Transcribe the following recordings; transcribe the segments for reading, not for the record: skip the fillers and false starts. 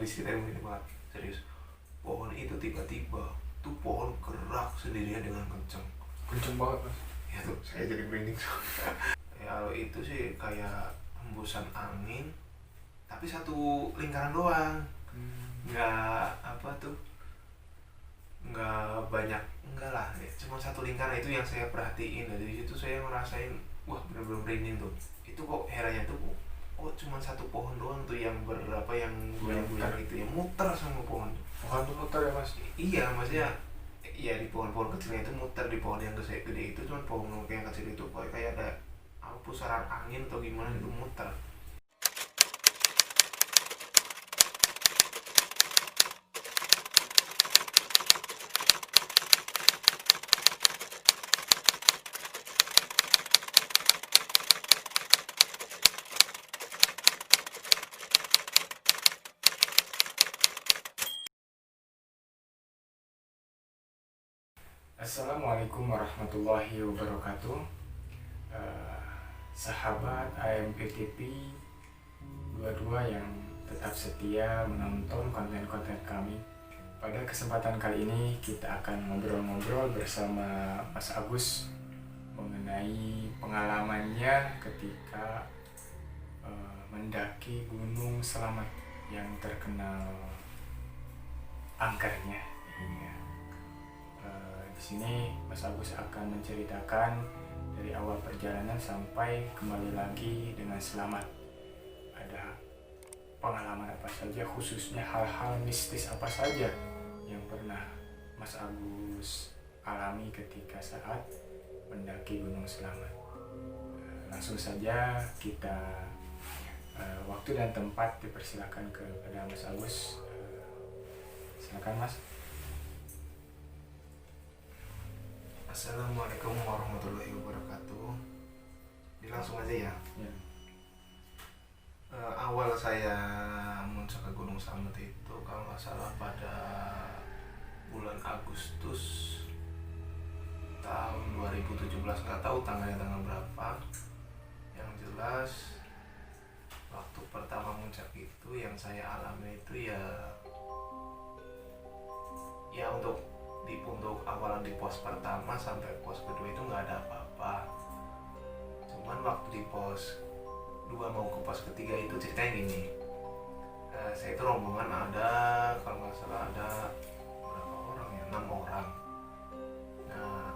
habis ceritain begini banget serius. Pohon itu tiba-tiba tuh pohon gerak sendirian dengan kenceng. Kenceng banget mas. Ya tuh saya jadi merinding. Ya kalau itu sih kayak hembusan angin tapi satu lingkaran doang, nggak apa tuh, nggak banyak, enggak lah ya, cuma satu lingkaran. Itu yang saya perhatiin. Dari situ saya ngerasain wah bener-bener merinding tuh. Itu kok herannya tuh kok cuma satu pohon doang tuh yang berapa yang goyang-goyang itu yang muter sama pohon. Pohon tuh muter ya mas? Iya maksudnya ya di pohon-pohon kecilnya itu muter, di pohon yang gede itu cuma pohon yang kecil itu kayak ada pusaran angin atau gimana itu muter. Assalamualaikum warahmatullahi wabarakatuh. Sahabat AMPTP 22 yang tetap setia menonton konten-konten kami. Pada kesempatan kali ini kita akan ngobrol-ngobrol bersama Mas Agus mengenai pengalamannya ketika mendaki Gunung Selamat yang terkenal angkernya. Di sini Mas Agus akan menceritakan dari awal perjalanan sampai kembali lagi dengan selamat. Ada pengalaman apa saja, khususnya hal-hal mistis apa saja yang pernah Mas Agus alami ketika saat mendaki Gunung Selamat. Langsung saja kita waktu dan tempat dipersilakan kepada Mas Agus. Silakan Mas. Assalamualaikum warahmatullahi wabarakatuh. Langsung aja ya. Awal saya muncak ke Gunung Selamat itu kalau nggak salah pada bulan Agustus tahun 2017, nggak tahu tanggalnya tanggal berapa. Yang jelas waktu pertama muncak itu yang saya alami itu ya untuk awalan di pos pertama sampai pos kedua itu nggak ada apa-apa. Cuman waktu di pos 2 mau ke pos ketiga itu ceritanya gini. Saya itu rombongan ada, kalau nggak salah ada berapa orang ya, 6 orang. Nah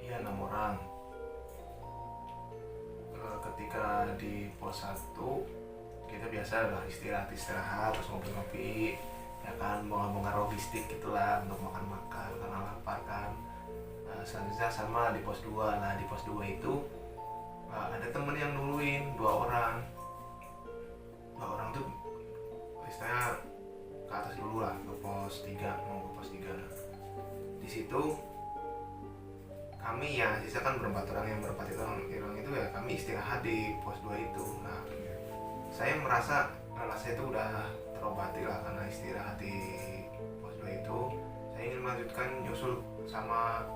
iya 6 orang. Ketika di pos 1 kita biasa lah istirahat terus ngopi-ngopi ya kan, bongkar-bongkar logistik gitulah untuk makan-makan karena lapar kan. Selanjutnya sama di pos 2. Nah di pos 2 itu ada temen yang nungguin 2 orang tuh istilahnya ke atas dulu lah, ke pos 3, mau ke pos 3. Di situ kami ya sisa kan berempat orang, yang berempat itu orang itu ya kami istirahat di pos 2 itu. Nah saya merasa lelah saya itu udah terobati lah karena istirahat di pos 2 itu. Saya ingin melanjutkan nyusul sama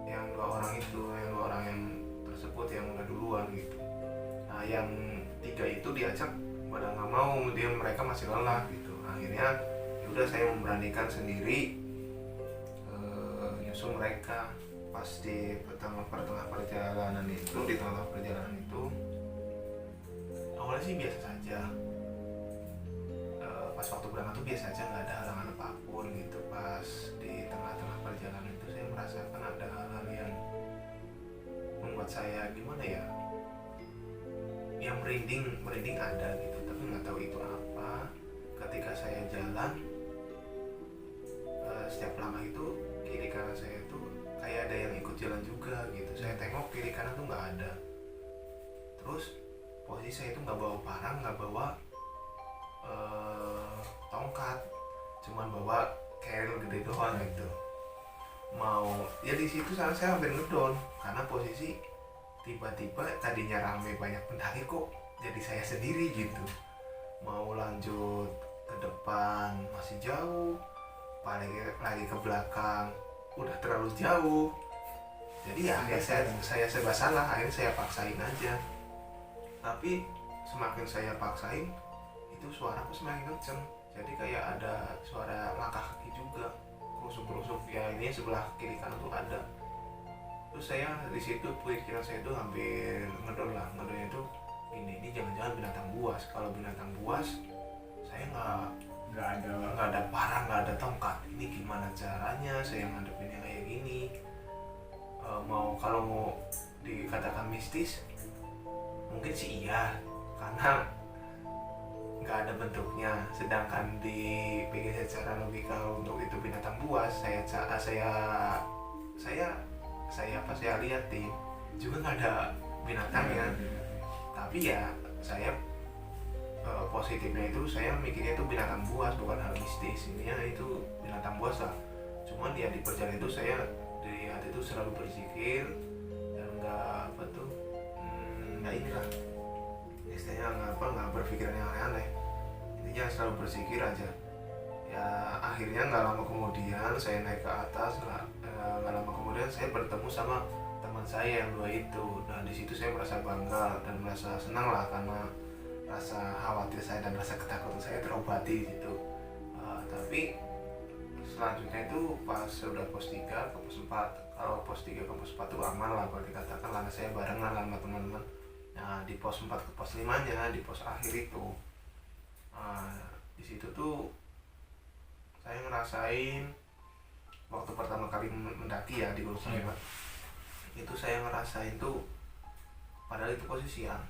yang 2 orang itu, yang 2 orang yang tersebut yang udah duluan gitu. Nah yang 3 itu diajak pada nggak mau, mereka masih lelah gitu. Akhirnya yaudah saya memberanikan sendiri nyusul mereka. Pas di tengah perjalanan itu, awalnya sih biasa saja. Pas waktu berangkat tuh biasa aja, nggak ada halangan apapun gitu. Pas di tengah-tengah perjalanan itu saya merasakan ada hal-hal yang membuat saya gimana ya, yang merinding ada gitu, tapi nggak tahu itu apa. Ketika saya jalan, setiap langkah itu kiri kanan saya itu kayak ada yang ikut jalan juga gitu. Saya tengok kiri kanan tuh nggak ada. Terus posisi saya itu nggak bawa parang, nggak bawa tongkat, cuman bawa keril gede doang gitu. Mau ya di situ saya hampir ngedon karena posisi tiba-tiba tadinya rame banyak pendaki kok jadi saya sendiri gitu. Mau lanjut ke depan masih jauh, paling lagi ke belakang udah terlalu jauh. Jadi ya akhirnya saya serba salah, akhirnya saya paksain aja. Tapi semakin saya paksain itu suaraku semakin kenceng. jadi kayak ada suara langkah kaki juga, kerusuk-kerusuk ya, ini sebelah kiri kanan tuh ada. Terus saya di situ pikiran saya tuh hampir ngedor lah, ngedornya tuh ini jangan-jangan binatang buas. Kalau binatang buas saya nggak ada parang, nggak ada tongkat, ini gimana caranya saya ngadepinnya kayak gini. Kalau mau dikatakan mistis mungkin sih iya, karena nggak ada bentuknya. Sedangkan dipikir secara logika untuk itu binatang buas, saya liatin juga nggak ada binatangnya. Tapi ya saya positifnya itu saya mikirnya itu binatang buas, bukan hal mistis. Intinya itu binatang buas lah. Cuman ya di perjalanan itu saya dari hati itu selalu berzikir dan nggak inilah istilahnya nggak berpikiran yang aneh-aneh. Intinya selalu berzikir aja. Ya akhirnya nggak lama kemudian saya naik ke atas, nggak lama kemudian saya bertemu sama teman saya yang dua itu. Nah di situ saya merasa bangga dan merasa senang lah, karena rasa khawatir saya dan rasa ketakutan saya terobati gitu. Tapi selanjutnya itu pas sudah pos 3 ke pos 4, kalau pos 3 ke pos 4 itu aman lah kalau dikatakan, karena saya barengan sama teman-teman. Nah di pos 4 ke pos 5 nya, di pos akhir itu, di situ tuh saya ngerasain waktu pertama kali mendaki ya di Gunung Sangga. Itu saya ngerasain tuh, padahal itu posisi siang,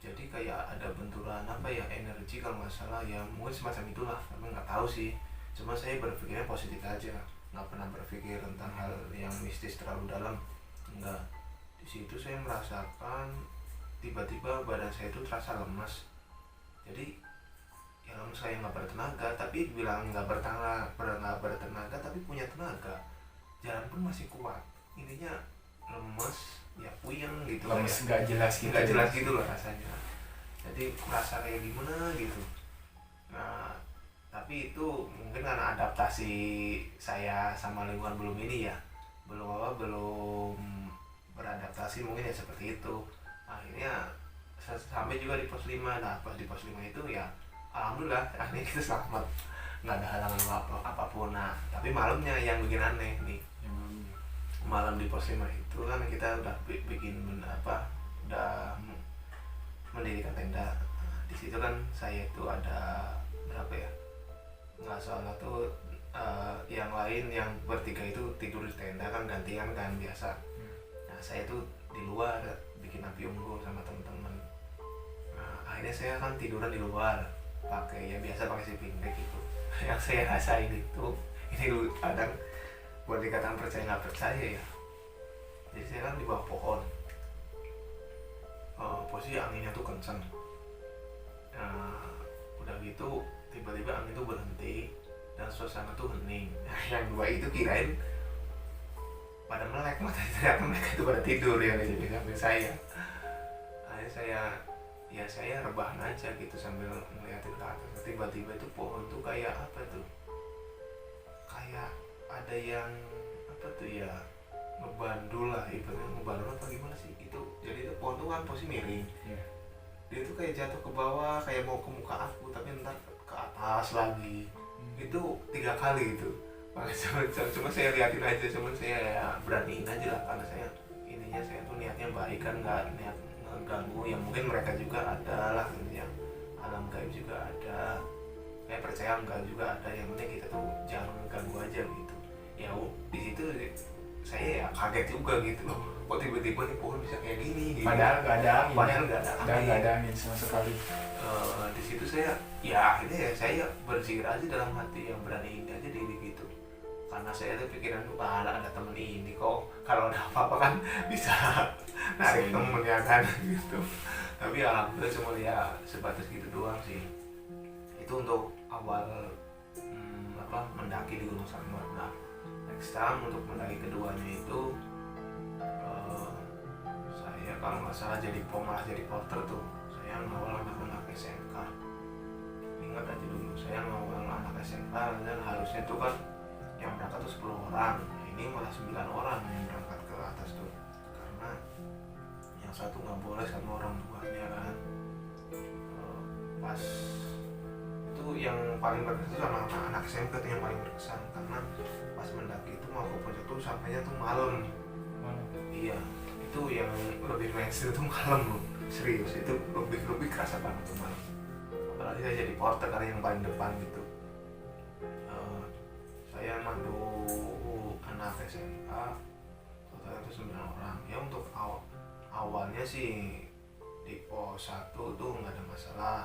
jadi kayak ada benturan energi kalau nggak salah ya, mungkin semacam itulah, tapi nggak tahu sih. Cuma saya berpikirnya positif aja, nggak pernah berpikir tentang hal yang mistis terlalu dalam, enggak. Di situ saya merasakan tiba-tiba badan saya itu terasa lemas. Jadi ya lemas, saya nggak bertenaga, tapi bilang nggak bertenaga tapi punya tenaga, jalan pun masih kuat. Intinya lemes ya, puyeng gitu, lemes nggak jelas gitu loh rasanya. Jadi merasa kayak gimana gitu. Nah tapi itu mungkin karena adaptasi saya sama lingkungan belum beradaptasi, mungkin ya seperti itu. Akhirnya sampai juga di pos 5. Nah pas di pos 5 itu ya alhamdulillah akhirnya kita selamat, nggak ada halangan apapun. Nah tapi malamnya yang bikin aneh nih, malam di pos 5 itu kan kita udah bikin udah mendirikan tenda. Nah, di situ kan saya itu ada berapa ya, nggak salah tuh yang lain yang bertiga itu tidur di tenda kan, gantian kan biasa. Nah saya tuh di luar bikin api unggun sama teman-teman. Nah akhirnya saya kan tiduran di luar pakai sleeping bag itu. Yang saya rasain itu, ini lu kadang buat dikatakan percaya nggak percaya ya, jadi saya kan di bawah pohon, posisi anginnya tuh kencang. Udah gitu tiba-tiba angin itu berhenti dan suasana tuh hening. Nah, yang dua itu kirain pada melek, ternyata mereka itu pada tidur ya di samping saya. Akhirnya saya rebahan aja gitu sambil ngeliatin ke atas. Tiba-tiba itu pohon tuh kayak apa tuh, kayak ada yang ngebandul lah, ibaratnya ngebandul apa gimana sih itu. Jadi itu pohon tuh kan posisi miring, dia tuh kayak jatuh ke bawah, kayak mau ke muka aku tapi ntar ke atas lagi. Itu 3 kali gitu. Makanya cuma saya liatin aja, cuma saya ya beraniin aja lah, karena saya tuh niatnya baik kan, nggak niat ngeganggu. Ya mungkin mereka juga ada lah, yang alam gaib juga ada, saya percaya enggak juga ada, yang penting kita tuh jangan ngeganggu aja gitu. Ya di situ saya ya kaget juga gitu loh, kok tiba-tiba nih pohon bisa kayak gini gitu. Padahal nggak ada angin sama sekali. Di situ saya ya akhirnya saya berzikir aja dalam hati, yang beraniin aja diri gitu, karena saya tuh pikiran tuh ada temen ini kok, kalau ada apa-apa kan bisa narik temennya kan gitu. Tapi alhamdulillah cuma ya sebatas gitu doang sih. Itu untuk awal mendaki di Gunung Sanggar. Nah next time untuk mendaki keduanya itu saya kalau nggak salah jadi porter tuh. Saya ngawal anak-anak SMK, ingat aja dulu, saya ngawal anak SMK dan harusnya tuh kan yang berangkat tuh 10 orang. Nah, ini malah 9 orang yang berangkat ke atas tuh, karena yang satu nggak boleh sama orang tuanya kan. Pas Itu yang paling berkesan itu sama anak SMP tuh yang paling berkesan, karena pas mendaki itu mau ke puncak tuh sampainya tuh malam. Iya, itu yang lebih mainstream tuh malam loh, serius itu lebih kerasa banget tuh malam. Apalagi saya jadi porter karena yang paling depan gitu. Saya mandu anak SMA total itu 9 orang ya. Untuk awalnya sih di pos 1 tuh nggak ada masalah.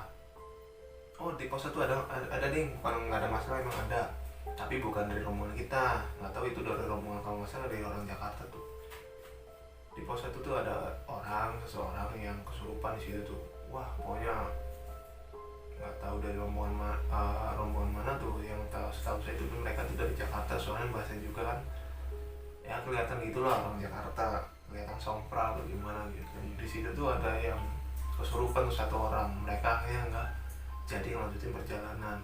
Oh, di pos 1 ada ding, bukan nggak ada masalah, emang ada, tapi bukan dari rombongan kita, nggak tahu itu dari rombongan, kalau nggak salah dari orang Jakarta tuh. Di pos 1 tuh ada seseorang yang kesurupan di situ tuh. Wah, pokoknya nggak tahu dari rombongan mana tuh. Yang setahu saya itu mereka tuh dari Jakarta, soalnya bahasa juga kan ya kelihatan gitulah orang Jakarta, kelihatan sompral atau gimana gitu. Di situ tuh ada yang kesurupan tuh 1 orang. Mereka akhirnya nggak jadi ngelanjutin perjalanan.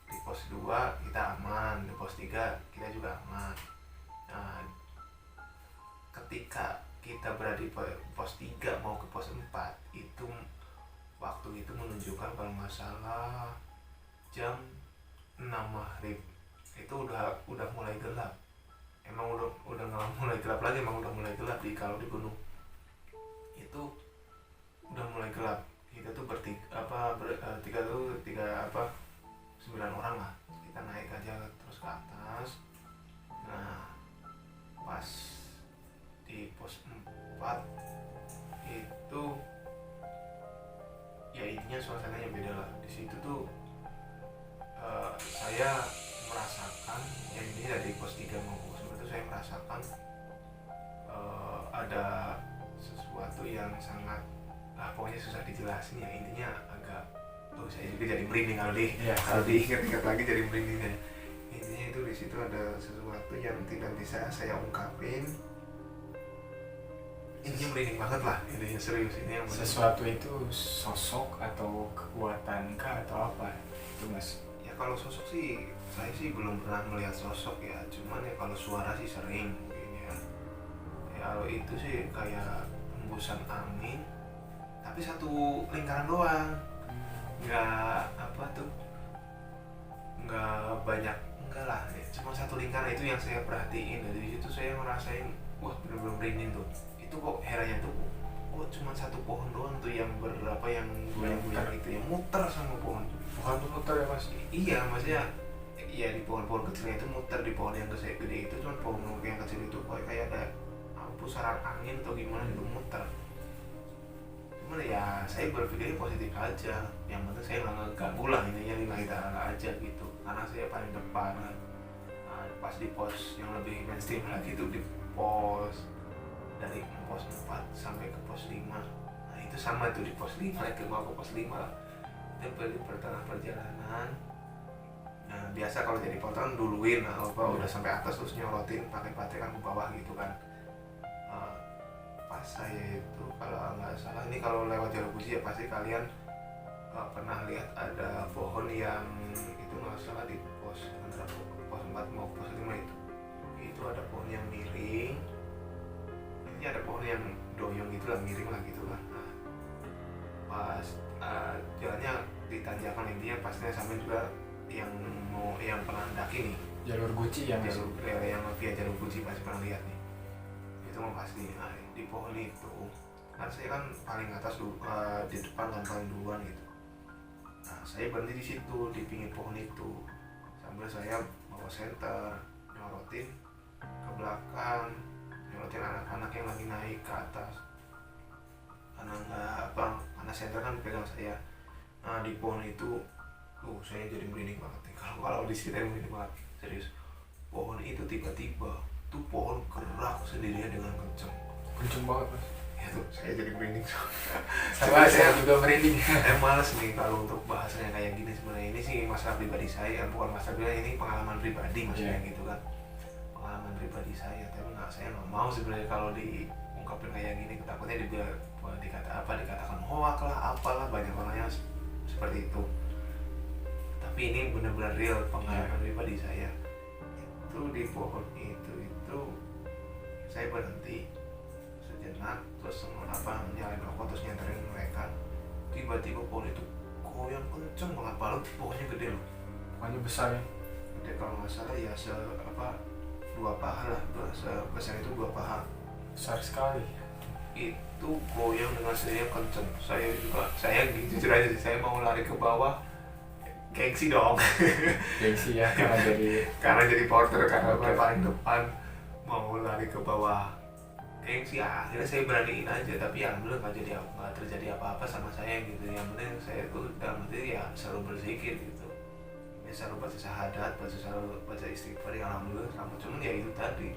Di pos 2 kita aman, di pos 3 kita juga aman. Nah, ketika kita berada di pos 3 mau ke pos 4 itu waktu itu menunjukkan kalau nggak salah jam 6 maghrib. Itu udah mulai gelap. Emang udah nggak mulai gelap lagi, emang udah mulai gelap kalau di gunung itu udah mulai gelap. Kita tuh sembilan orang lah, kita naik aja terus ke atas. Nah, pas di pos 4 itu ya intinya suasananya beda lah. Di situ tuh saya merasakan, ya ini dari pos 3 mau pos 4 itu saya merasakan ada sesuatu yang sangat pokoknya susah dijelasin ya. Intinya agak saya juga jadi merinding kalau diingat-ingat lagi jadi merinding ya. Intinya itu di situ ada sesuatu yang tidak bisa saya ungkapin. Intinya merinding banget lah, intinya serius ini yang sesuatu itu sosok atau kekuatan kah atau apa itu Mas? Ya kalau sosok sih saya sih belum pernah melihat sosok ya, cuman ya kalau suara sih sering mungkin ya. Kalau itu sih kayak hembusan angin tapi satu lingkaran doang, nggak banyak, enggak lah ya. Cuma satu lingkaran itu yang saya perhatiin. Dari situ saya ngerasain wah bener-bener merinding tuh. Itu kok herannya tuh kok cuma satu pohon doang tuh yang yang goyang-goyang itu, yang muter sama pohon. Bukan tuh muter ya Mas? Iya, maksudnya ya di pohon-pohon kecilnya itu muter, di pohon yang gede itu cuma pohon yang kecil itu kayak ada pusaran angin atau gimana itu muter. Cuman ya saya berpikirnya positif aja, yang penting saya nggak ngeganggu lah, intinya lillahi ta'ala aja gitu, karena saya paling depan kan. Nah, pas di pos yang lebih mainstream lagi itu di dari pos 4 sampai ke pos 5. Nah itu sama tuh di pos 5 lagi mau ke pos 5 lah. Itu di pertengahan perjalanan. Nah biasa kalau jadi porter kan duluin, udah sampai atas terus nyorotin pakai baterai kan ke bawah gitu kan. Pas saya itu kalau nggak salah, ini kalau lewat jalur Puji ya pasti kalian pernah lihat ada pohon yang itu nggak salah di pos antara pos 4 mau pos 5 itu ada pohon yang miring. Ini ada pohon yang doyong gitu lah, miring lah gitu lah. Nah, pas jalannya ditanjakan, intinya pastinya sampai juga yang pernah mendaki nih jalur Guci yang yang via jalur Puji pasti pernah lihat nih. Itu mau pasti. Nah, di pohon itu kan saya kan paling atas di depan kan paling duluan gitu. Nah saya berhenti di situ di pinggir pohon itu sambil saya bawa senter nyorotin ke belakang, nyorotin anak-anak yang lagi naik ke atas karena senter kan pegang saya. Nah di pohon itu saya jadi merinding banget nih, kalau di sini merinding banget serius. Pohon itu tiba-tiba tuh pohon gerak sendirinya dengan kenceng banget Mas. Ya tuh saya jadi merinding. saya juga merinding. Saya males nih kalau untuk bahasanya kayak gini. Sebenarnya ini sih masalah pribadi saya, bukan masalah pribadi, ini pengalaman pribadi maksudnya gitu kan, pengalaman pribadi saya. Tapi saya nggak mau sebenarnya kalau diungkapin kayak gini, takutnya dikatakan hoak lah, apalah, banyak orangnya seperti itu. Tapi ini benar-benar real pengalaman pribadi saya. Itu di pohon itu saya berhenti sejenak terus nyalain rokok terus nyanterin mereka. Tiba-tiba pohon itu goyang kenceng banget, balon pokoknya gede loh. Pokoknya besar ya. Gede, kalau nggak salah ya dua paha lah, sebesar itu dua paha. Besar sekali. Itu goyang dengan sendirinya kenceng. Saya jujur aja sih, saya mau lari ke bawah, gengsi dong. Gengsi ya, karena jadi porter, karena Okay. paling depan, mau lari ke bawah gengsi. Akhirnya saya beraniin aja, tapi alhamdulillah nggak terjadi apa-apa sama saya gitu. Yang penting saya tuh dalam hati ya selalu berzikir gitu, ya selalu baca syahadat, selalu baca istighfar, ya alhamdulillah sama. Cuman ya itu tadi,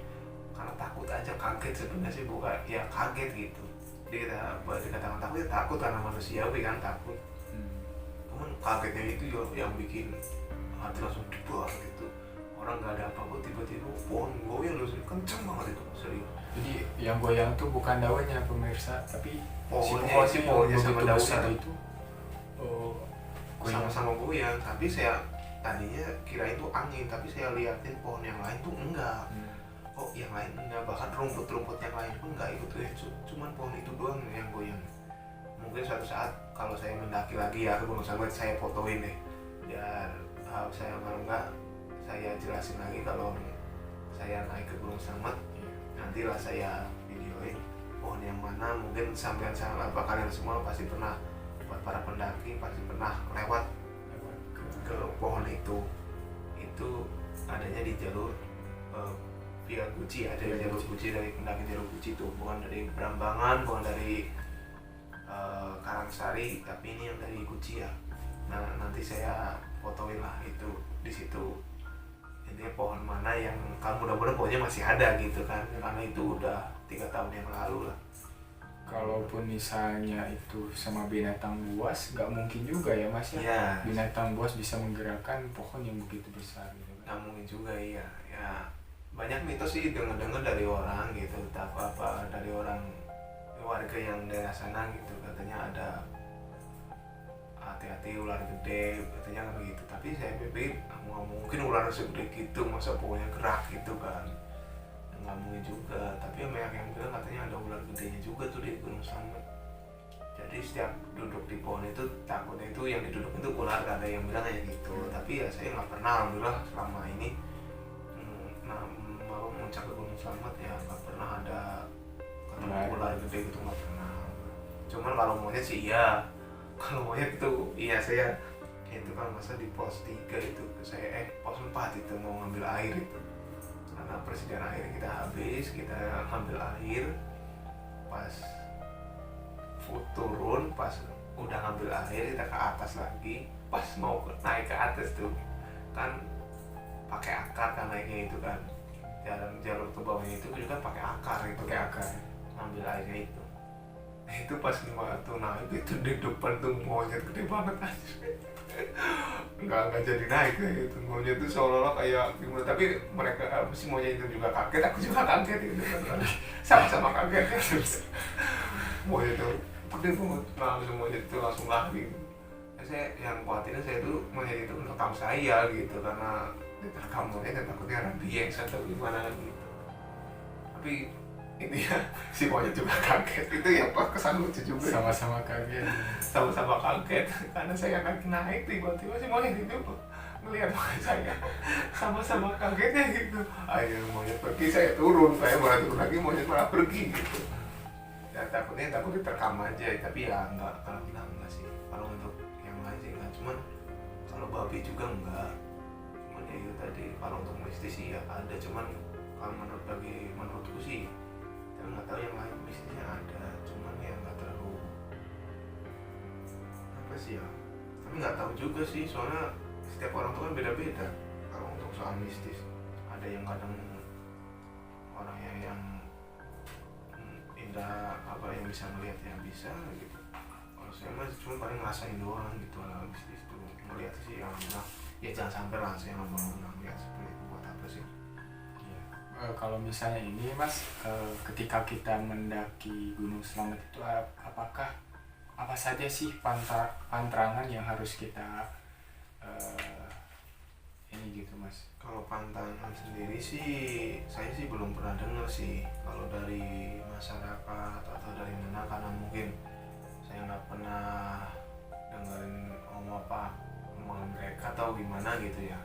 karena takut aja, kaget sebenarnya sih, bukan ya kaget gitu. Jadi dikatakan takut ya takut karena manusiawi kan, takut. Cuman kagetnya itu yang bikin hati langsung dibak gitu. Orang nggak ada apa-apa, tiba-tiba pohon goyang loh, kenceng banget itu, serius. Jadi yang goyang tuh bukan daunnya pemirsa, tapi Pohonnya sama begitu besar daunnya itu. Oh, goyang. sama-sama goyang. Tapi saya tadinya kira itu angin, tapi saya liatin pohon yang lain tuh enggak. Oh, yang lain enggak, bahkan rumput-rumput yang lain pun enggak ikut goyang. Cuman pohon itu doang yang goyang. Mungkin suatu saat kalau saya mendaki lagi ya ke Gunung Slamet, saya fotoin deh, biar saya kalau enggak saya jelasin lagi kalau saya naik ke Gunung Slamet. Nantilah saya videoin pohon yang mana. Mungkin sampean sama kalian semua pasti pernah, buat para pendaki pasti pernah lewat ke pohon itu adanya di jalur via Guci, ada di jalur Guci, dari pendaki jalur Guci itu, bukan dari Brambangan, bukan dari Karangsari, tapi ini yang dari Guci ya. Nah, nanti saya fotoin lah itu di situ. Intinya pohon mana yang kamu, mudah-mudahan pohonnya masih ada gitu kan, karena itu udah 3 tahun yang lalu lah. Kalaupun misalnya itu sama binatang buas, nggak mungkin juga ya mas ya. Ya, Binatang buas bisa menggerakkan pohon yang begitu besar gitu kan. nggak mungkin juga ya. Banyak mitos sih dengar-dengar dari orang gitu, apa dari orang warga yang daerah sana gitu, katanya ada hati-hati ular gede, katanya kan begitu. Tapi saya pikir nggak mungkin ular segede gitu, masa pohonnya gerak gitu kan, nggak mungkin juga. Tapi banyak yang bilang katanya ada ular gedenya juga tuh di Gunung Slamet. Jadi setiap duduk di pohon itu takutnya itu yang diduduk itu ular, ada yang bilang kayak gitu. Tapi ya saya nggak pernah, alhamdulillah selama ini mau muncak ke Gunung Slamet ya nggak pernah ada ketemu ular gede gitu, nggak pernah. Cuman kalau monyet sih iya, kalau monyet itu iya, saya itu kan masa di pos 3 itu saya pos 4 itu mau ngambil air itu, karena persediaan air kita habis, kita ngambil air pas turun, pas udah ngambil air kita ke atas lagi, pas mau naik ke atas tuh kan pakai akar kan naiknya itu kan, jalur ke bawahnya itu juga pakai akar itu, Pakai akar. ngambil airnya itu. Itu pas tuh naik itu di depan tuh monyet gede banget aja. nggak jadi naik kayak gitu. Monyet itu seolah-olah kayak gimana, tapi mereka si monyet itu juga kaget, aku juga kaget gitu kan. Sama-sama kaget kan. Monyet itu gede banget, langsung monyet itu langsung lari. Saya yang khawatirnya saya tuh monyet itu merekam saya gitu, karena diterkam monyet dan takutnya rabies atau gimana gitu. Tapi intinya si monyet juga kaget, itu ya kesan lucu juga. Sama-sama kaget. Sama-sama kaget karena saya naik tiba-tiba si monyet itu ngelihat saya, sama-sama kagetnya gitu. Ayo monyet pergi, saya turun, saya malah turun lagi, monyet malah pergi gitu. Ya takut diterkam aja, tapi ya enggak, kalau bilang enggak sih. Kalau untuk yang lain sih enggak, cuman kalau babi juga enggak. Cuman ya itu tadi, kalau untuk mistis sih ya ada, cuman kalau menurutku sih, saya nggak tahu yang lain mistisnya ada, cuman ya nggak terlalu apa sih ya. Tapi nggak tahu juga sih, soalnya setiap orang tuh kan beda-beda. Kalau untuk soal mistis, ada yang kadang orangnya yang indah apa yang bisa melihat yang bisa gitu. Kalau saya mah cuma paling ngerasain doang gitu lah mistis itu. Melihat sih yang ya jangan sampai lah saya nggak mau ngeliat seperti itu, buat apa sih. Kalau misalnya ini mas, ketika kita mendaki Gunung Slamet itu apakah apa saja sih pantangan yang harus kita ini gitu mas? Kalau pantangan sendiri sih saya sih belum pernah dengar sih, kalau dari masyarakat atau dari mana, karena mungkin saya nggak pernah dengerin omongan mereka atau gimana gitu ya.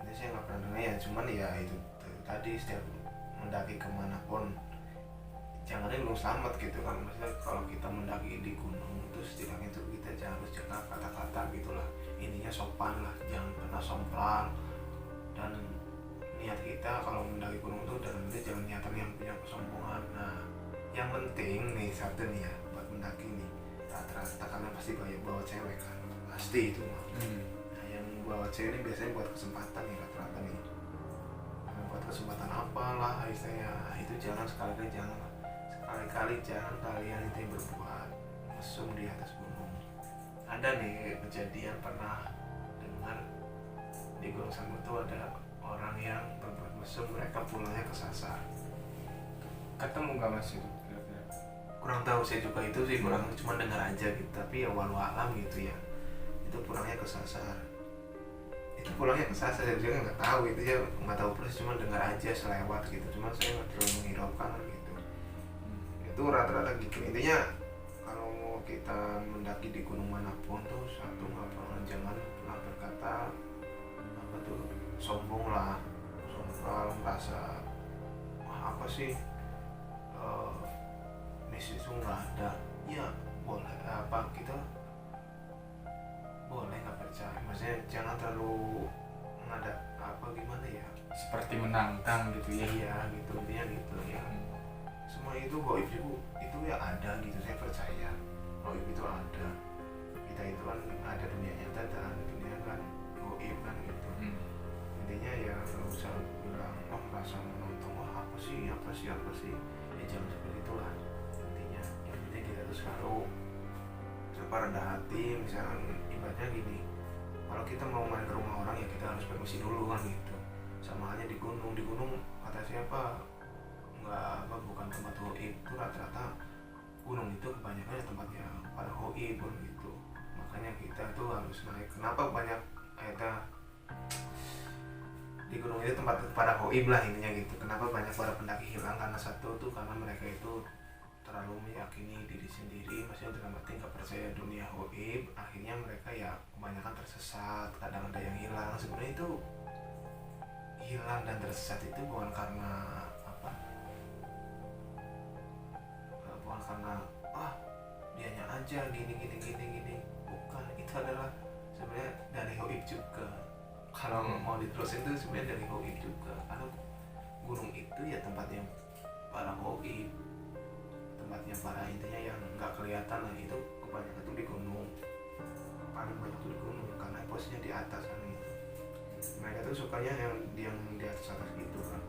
Ini saya nggak pernah denger ya, cuman ya itu tadi setiap mendaki kemanapun jangannya belum selamat gitu kan. Maksudnya kalau kita mendaki di gunung itu setidaknya itu kita harus jaga kata-kata gitulah, intinya sopan lah, jangan pernah sompral. Dan niat kita kalau mendaki gunung itu dalam itu jangan niatan yang punya kesombongan. Nah yang penting nih satu nih ya, buat mendaki nih rata-rata kalian pasti bawa cewek kan, pasti itu mah. Nah yang bawa cewek ini biasanya buat kesempatan nih rata-rata nih. Nah, buat kesempatan apalah istilahnya, itu jangan sekali-kali jangan kalian itu yang berbuat mesum di atas gunung. Ada nih kejadian pernah dengar di Gunung Sanggu tuh ada orang yang berbuat mesum, mereka pulangnya kesasar. Ketemu gak mas itu kira-kira? Kurang tahu saya juga itu sih, kurang, cuma dengar aja gitu, tapi ya walau alam gitu ya, itu pulangnya kesasar. Itu pulangnya kesasar, saya juga nggak tahu itu ya, nggak tahu persis, cuma dengar aja selewat gitu, cuma saya nggak terlalu menghiraukan gitu. Itu rata-rata gitu intinya. Kalau kita mendaki di gunung manapun tuh satu, jangan pernah berkata apa tuh sombong lah, sombong, merasa apa sih misi itu nggak ada ya, boleh apa kita boleh nggak percaya, maksudnya jangan terlalu ngada apa gimana ya, Seperti menantang gitu ya. iya gitu dia gitu ya. Semua itu gaib itu ya ada gitu, saya percaya gaib itu ada. Kita itu kan ada dunia nyata dan dunia kan gaib kan gitu. Intinya ya nggak usah bilang merasa menonton apa sih ya jangan seperti itulah. Intinya yang penting kita tuh selalu rendah hati. Misalkan ibaratnya gini, kalau kita mau main ke rumah orang ya kita harus permisi dulu kan gitu. Sama halnya di gunung kata siapa bukan tempat gaib, itu rata-rata gunung itu kebanyakan ya tempatnya para gaib pun gitu. Makanya kita tuh harus naik. Kenapa banyak di gunung itu tempat para gaib lah intinya gitu. Kenapa banyak para pendaki hilang? Karena satu tuh karena mereka itu terlalu meyakini diri sendiri, maksudnya dalam arti nggak percaya dunia gaib. Akhirnya mereka ya kebanyakan tersesat. Kadang ada yang hilang. Sebenarnya itu hilang dan tersesat itu bukan karena dianya aja gini, bukan. Itu adalah sebenarnya dari gaib juga. Kalau mau diterusin itu sebenarnya dari gaib juga, karena gunung itu ya tempatnya para gaib, tempatnya para intinya yang nggak kelihatan lah. Itu kebanyakan tuh di gunung, paling banyak tuh di gunung karena posisinya di atas kan gitu. Mereka tuh sukanya yang di atas gitu kan.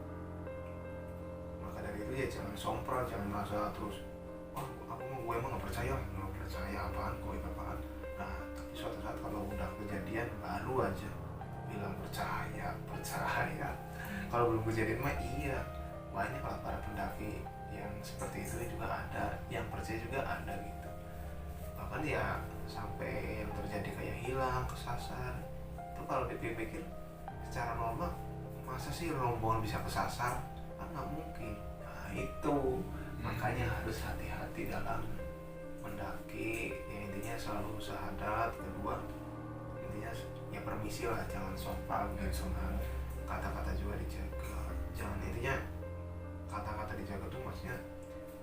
Maka dari itu ya jangan sompral, jangan merasa terus gue emang nggak percaya apaan apaan. Nah tapi suatu saat kalau udah kejadian baru aja bilang percaya. Kalau belum kejadian mah iya, banyak lah para pendaki yang seperti itu juga ada, yang percaya juga ada gitu. Bahkan ya sampai yang terjadi kayak hilang, kesasar. Itu kalau dipikir secara normal, masa sih rombongan bisa kesasar? Kan nggak mungkin. Nah itu makanya harus hati-hati dalam mendaki ya, intinya selalu syahadat. Kedua intinya ya permisi lah, jangan sopan gitu, sama kata-kata juga dijaga. Jangan, intinya kata-kata dijaga tuh maksudnya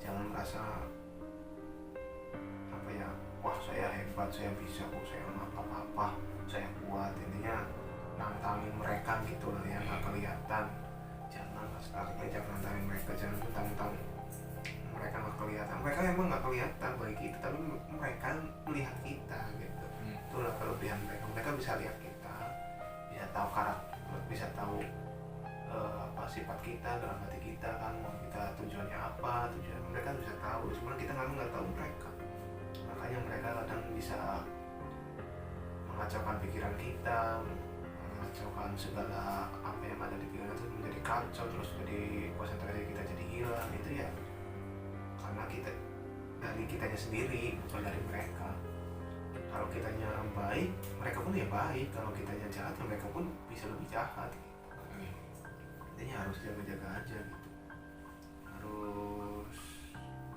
jangan merasa apa ya, wah saya hebat, saya bisa, saya apa-apa, saya kuat. Intinya nantangin mereka gitu lah yang nggak kelihatan. Jangan nantangin mereka, jangan tantang mereka nggak kelihatan. Mereka emang nggak kelihatan bagi kita, tapi mereka melihat kita gitu. Itulah kelebihan mereka bisa lihat kita, bisa tahu karakter, bisa tahu sifat kita, dalam hati kita kan, mau kita tujuannya apa, mereka bisa tahu. Cuma kita nggak tahu mereka. Makanya mereka kadang bisa mengacaukan pikiran kita, mengacaukan segala apa yang ada di pikiran itu menjadi kacau, terus jadi konsentrasi kita jadi hilang. Itu ya karena kita dari kitanya sendiri, bukan dari mereka. Kalau kitanya baik, mereka pun ya baik. Kalau kitanya jahat, ya mereka pun bisa lebih jahat gitu. Intinya harus jaga-jaga aja gitu, harus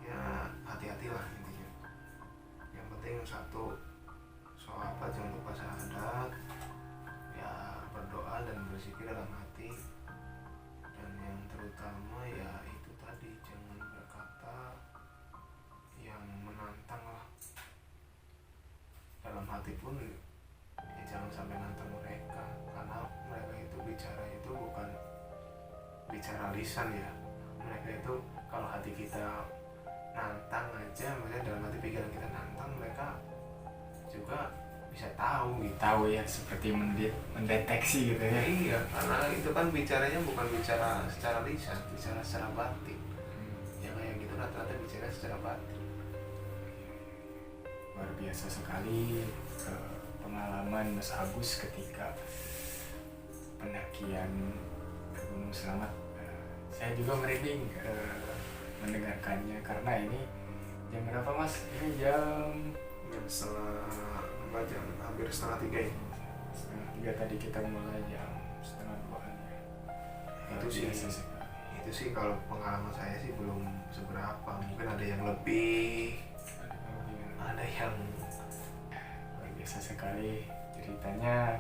ya hati-hati lah intinya. Yang penting satu, soal berdoa dan berzikir dalam hati, dan yang terutama ya itu tadi, jangan berkata yang menantang lah. Dalam hati pun ya jangan sampai nantang mereka, karena mereka itu bicara itu bukan bicara lisan ya. Mereka itu kalau hati kita nantang aja, maksudnya dalam hati pikiran kita nantang, mereka juga bisa tahu gitu. Tahu ya, seperti mendeteksi gitu ya. Iya, karena itu kan bicaranya bukan bicara secara lisan, bicara secara batin. Ya kayak gitu rata-rata bicara secara batin. Luar biasa sekali pengalaman Mas Agus ketika pendakian ke Gunung Selamat. Saya juga merinding mendengarkannya, karena ini jam berapa Mas? Ini jam hampir setengah 3 ya. setengah 3 tadi, kita mulai jam setengah 2 ya. Itu sih kalau pengalaman saya sih belum seberapa, mungkin ada yang lebih, ada yang luar biasa sekali ceritanya.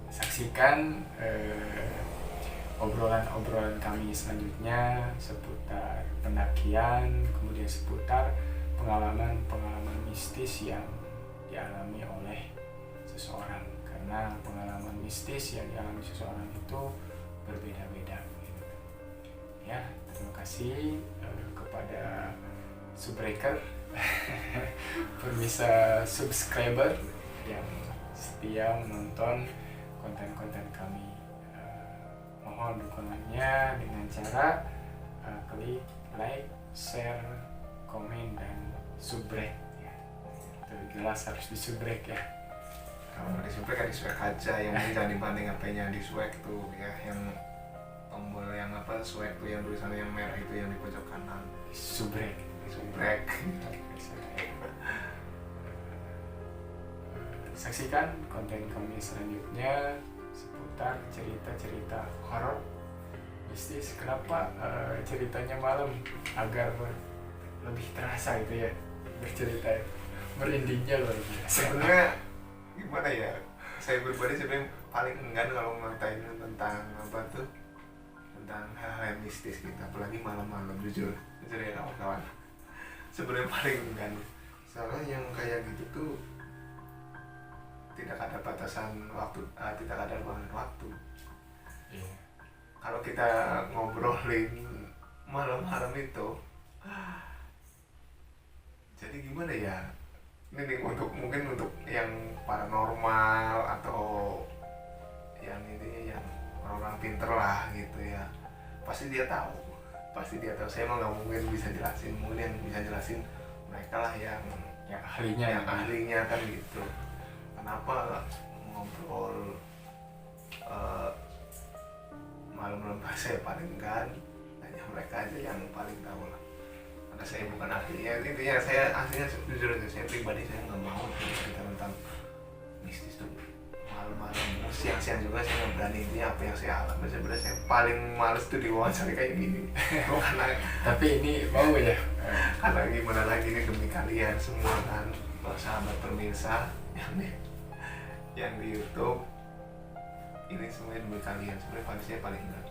Saksikan obrolan-obrolan kami selanjutnya seputar pendakian, kemudian seputar pengalaman-pengalaman mistis yang dialami oleh seseorang, karena pengalaman mistis yang dialami seseorang itu berbeda-beda gitu. Ya, terima kasih kepada Subbreaker permisa subscriber yang setia menonton konten-konten kami. Mohon dukungannya dengan cara klik like, share, komen, dan subrek ya. Itu jelas harus di subrek ya. kalau di subrek kan di swag aja, yang ini jangan dibanding HP-nya di swag tuh ya, yang tombol yang swag tuh yang tulisannya yang merah itu yang di pojok kanan, Subrek. Saksikan konten kami selanjutnya seputar cerita-cerita horor mistis. Kenapa ceritanya malam? Agar lebih terasa gitu ya bercerita, merindingnya luar biasa. Sebenarnya gimana ya, saya pribadi sebenarnya paling enggan kalau ngatain tentang tentang hal-hal mistis gitu, apalagi malam-malam, jujur ya kawan-kawan, sebenarnya paling enggan. Soalnya yang kayak gitu tuh tidak ada batasan waktu, tidak ada ruangan waktu. Iya. Kalau kita ngobrolin malam-malam itu, jadi gimana ya, ini mungkin untuk yang paranormal atau yang ini yang orang-orang pinter lah gitu ya, pasti dia tahu. Saya emang nggak mungkin bisa jelasin, mungkin yang bisa jelasin mereka lah yang ahlinya kan gitu. Kenapa ngobrol malam-malam saya paling enggan, hanya mereka aja yang paling tahu lah, karena saya bukan ahlinya. Intinya saya aslinya jujur aja, saya pribadi saya nggak mau cerita tentang mistis tuh malam-malam, siang-siang juga saya nggak berani. Intinya apa yang saya alami, sebenarnya saya paling males tuh diwawancara kayak gini. Karena Tapi ini mau ya, karena gimana lagi, ini demi kalian semua kan, sahabat pemirsa yang di YouTube ini semuanya demi kalian. Sebenarnya saya paling enggak.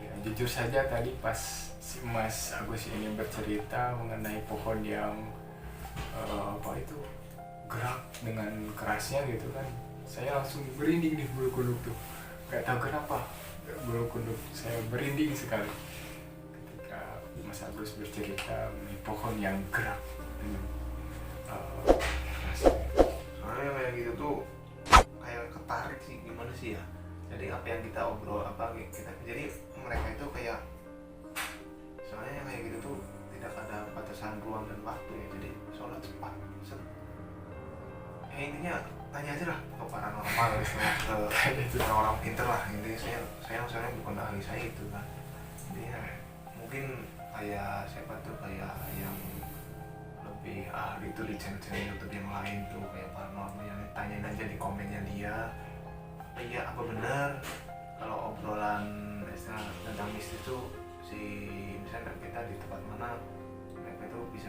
ya, jujur saja tadi pas si Mas Agus ini bercerita mengenai pohon yang gerak dengan kerasnya gitu kan, saya langsung berinding di bulu kuduk tuh, nggak tahu kenapa bulu kuduk saya berinding sekali ketika Mas Agus bercerita mengenai pohon yang gerak dengan kerasnya. Soalnya kayak gitu tuh kayak ketarik sih, gimana sih ya, jadi apa yang kita obrol, jadi mereka itu kayak, soalnya kayak gitu tuh tidak ada batasan ruang dan waktu ya, jadi sholat cepat. Intinya tanya aja lah ke paranormal ke orang-orang pinter lah. Intinya saya soalnya bukan ahli saya itu kan. Intinya mungkin kayak siapa tuh, kayak yang lebih ahli itu di channel YouTube yang lain tuh, kayak paranormal, yang tanyain aja di komennya dia, apa benar kalau obrolan tentang mistis tuh misalnya kita di tempat mana mereka tuh bisa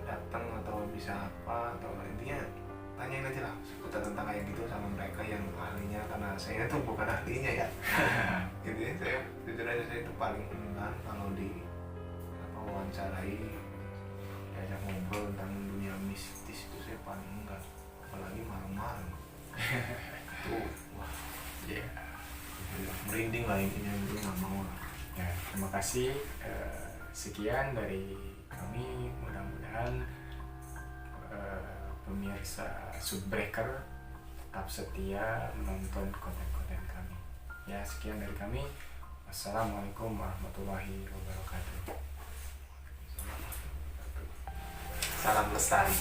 datang atau bisa apa, atau intinya tanyain aja lah seputar tentang kayak gitu sama mereka yang ahlinya, karena saya tuh bukan ahlinya ya. Gitu ya, saya jujur aja saya itu paling enggan kalau di wawancarai, diajak ngobrol tentang dunia mistis itu saya paling enggak, apalagi malam-malam. Itu wah Ya, merinding lah intinya, itu nggak mau lah. ya terima kasih. Sekian dari kami, mudah-mudahan pemirsa Subbreaker tetap setia menonton konten-konten kami. Ya, sekian dari kami. Wassalamualaikum warahmatullahi wabarakatuh. Salam lestari.